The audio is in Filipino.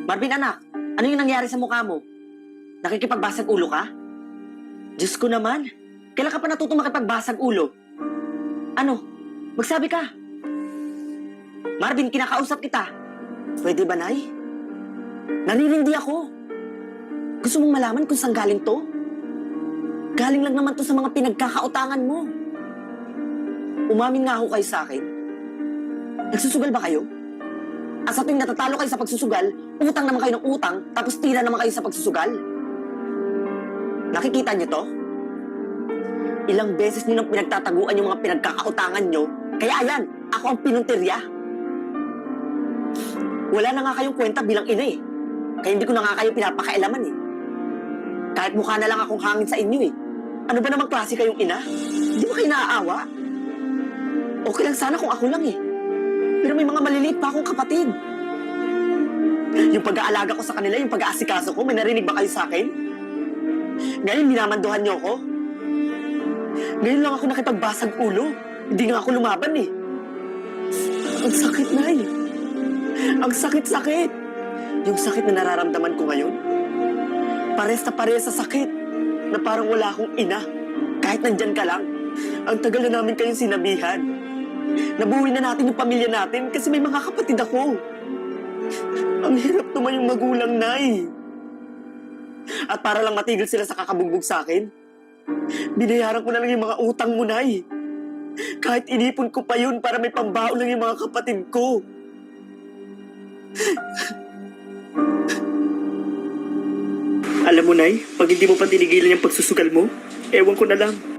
Marvin anak, ano yung nangyari sa mukha mo? Nakikipagbasag ulo ka? Diyos ko naman, kailan ka pa natutong makipagbasag ulo? Ano? Magsabi ka. Marvin, kinakausap kita. Pwede ba, Nay? Naririndi ako. Gusto mong malaman kung saan galing to? Galing lang naman to sa mga pinagkakautangan mo. Umamin nga ho kayo sa akin. Nagsusugal ba kayo? At sa tuwing natatalo kayo sa pagsusugal, utang naman kayo ng utang, tapos tira naman kayo sa pagsusugal. Nakikita niyo to? Ilang beses niyo nang pinagtataguan yung mga pinagkakautangan niyo, kaya ayan, ako ang pinuntirya. Wala na nga kayong kwenta bilang ina eh. Kaya hindi ko na nga kayo pinapakailaman eh. Kahit mukha na lang akong hangin sa inyo eh. Ano ba namang klase kayong ina? Hindi ba kayo naaawa? Okay lang sana kung ako lang eh. Pero may mga maliliit pa akong kapatid. Yung pag-aalaga ko sa kanila, yung pag-aasikaso ko, may narinig ba kayo sa akin? Ngayon, minamanduhan niyo ako. Ngayon lang ako nakipagbasag ulo. Hindi nga ako lumaban eh. Ang sakit, Nay. Ang sakit-sakit. Yung sakit na nararamdaman ko ngayon, pares na pares sa sakit na parang wala akong ina. Kahit nandyan ka lang, ang tagal na namin kayong sinabihan. Nabuhay na natin yung pamilya natin kasi may mga kapatid ako. Ang hirap naman yung magulang, Nay. At para lang matigil sila sa kakabugbog sa akin, binayaran ko na lang yung mga utang mo, Nay. Kahit inipon ko pa yun para may pambaon lang yung mga kapatid ko. Alam mo, Nay, pag hindi mo pa tinigilan yung pagsusugal mo, ewan ko na lang.